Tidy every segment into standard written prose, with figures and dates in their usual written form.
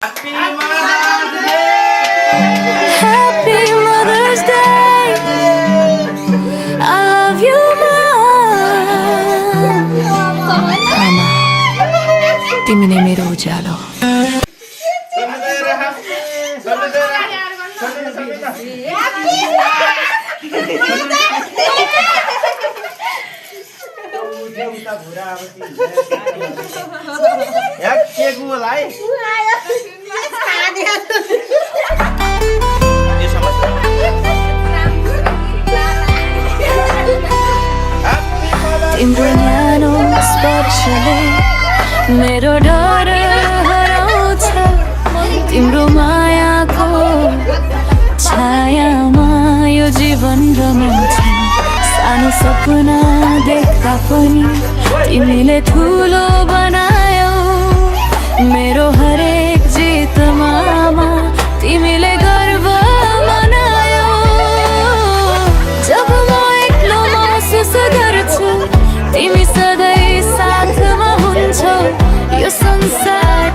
Happy Mother's Day! Happy Mother's Day. I love you, Mom. Mama, तिमी नै मेरो उज्यालो। तिम्रो न्यानो स्पर्शले मेरो डर हराउँछ तिम्रो मायाको छायामा यो जीवन रमाउँछ सानो सपना देख्दा पनि तिमीले ठुलो बनायौ मेरो हरेक जितमा तिमीले गर्व मनायौ जब म एक्लो महसुस गर्छु तिमी सधैँ साथमा हुन्छौ यो संसार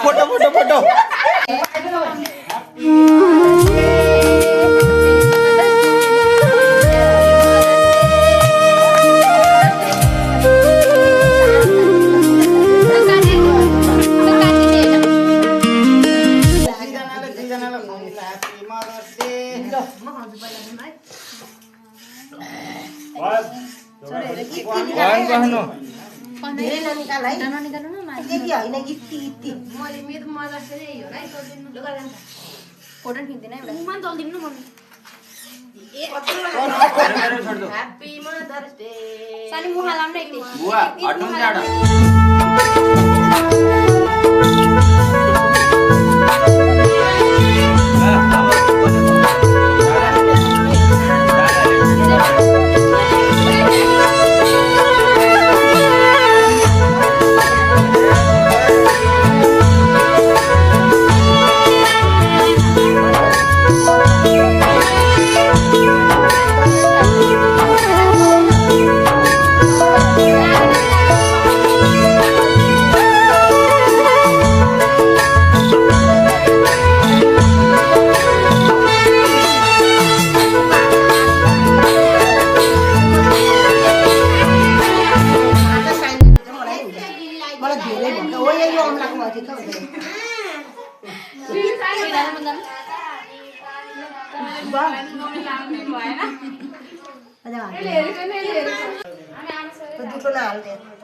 फोटो धेरै ननिकाल है त्यति होइन इति इति मैले मेरो मजा चाहिँ यही हो है तल्दिनु ल गरन फोटो खिच्दिन है एउटा मन तल्दिनु मम्मी ह्यापी मदर्स डे साली मुहा लाम्न एकदिन बुवा हट्नु जाडा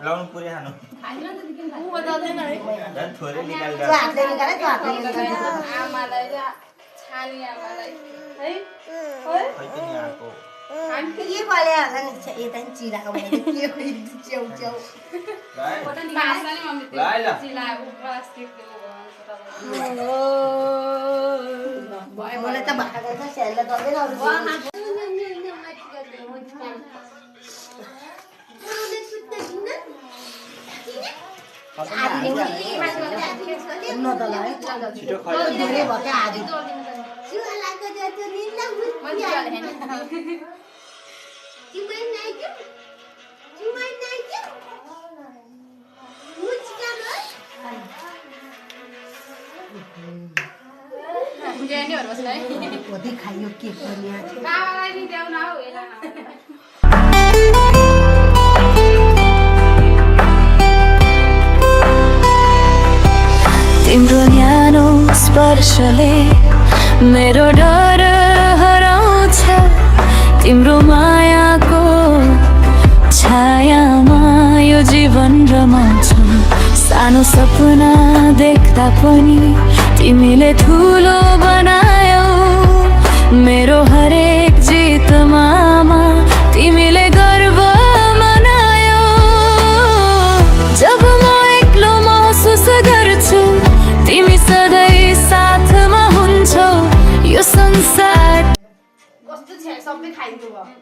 लाउनु पुरै खानु झन् थोरै निकाल्दा आमालाई छानी आमालाई है खै पनि आको के पाले होला नि यता नि चिराको भने के च्याउ च्याउ फोटो निकाल्छ नि मम्मी ल ल चिला प्लास्टिक मलाई त भाका गर्छ स्यालले गर्दैन अरु छिटो खै धेरै भयो आज कति खाइयो के गर्ने बाबालाई नि देऊ न हौ एला तिम्रो न्यानो स्पर्शले मेरो डर हराउँछ तिम्रो मायाको छायामा यो जीवन रमाउँछ सानो सपना देख्दा पनि तिमीले ठुलो बनायौ मेरो हरेक जितमा तिमीले गर्व मनायौ जब म एक्लो महसुस गर्छु तिमी सधैँ साथमा हुन्छौ यो संसार कस्तो छ सबै खाइदिनु भयो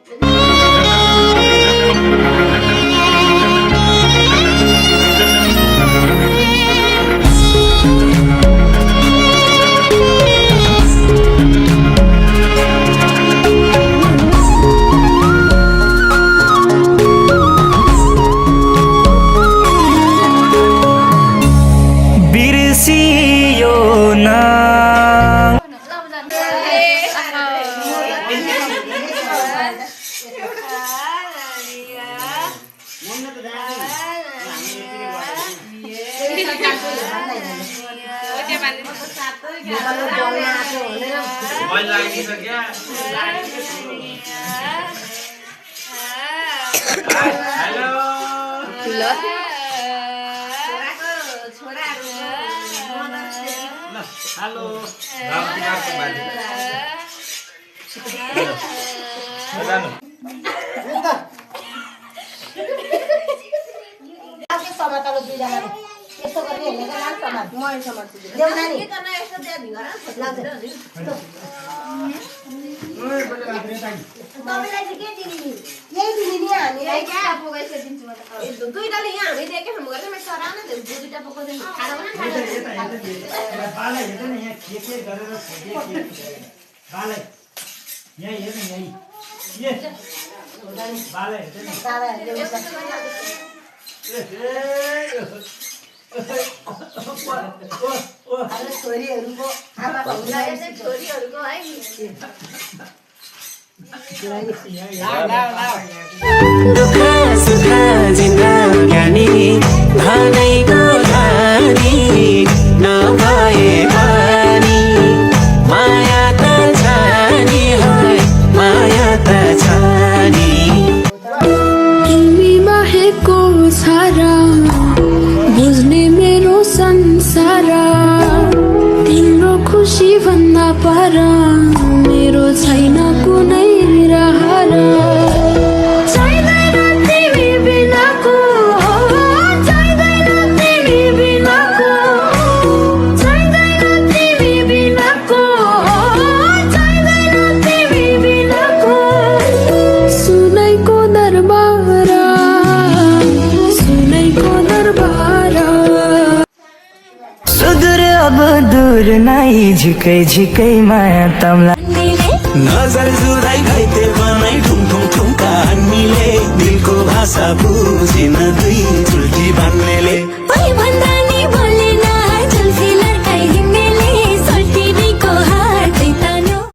मैले लागिसक्यो हेलो हेलो रामतिहारको बाजे जानु आके समातलो दुईजना यस्तो गर्ने हेर्ने नाम समाज म समाज देऊ नानी तपाईँलाई चाहिँ के दिने यही दिने नि हामीलाई क्या दुईटाले यहाँ हामी दिएकै हामी गर्दै मैले सराउन दियो दुईटा पकाउँदैन खाना पनि बालै हेर्दै न यहाँ के गरेर खोजे बालै यहाँ हेर्नु यही बालै हेर्दै न छोरीहरूको आमा छोरीहरूको है दुःख सुख जिन्दगानी भनेको धानी नभए पनि माया त छ नि है माया त छ नि तिमी बाहेकको सारा बुझ्ने मेरो संसार तिम्रो खुसी भन्दा पर मेरो छैन कुनै रहर चाहिँदैन तिमी बिनाको चाहिँदैन तिमी बिनाको चाहिँदैन तिमी बिनाको चाहिँदैन तिमी बिनाको सुनैको दरबार सुनैको दरबार सुदूर अब दूर नै झिकै झिकै माया तमला नजर जुदाई घाइते बनाई ठुङ ठुङ ठुङका हामीले दिलको भाषा बुझिन दुई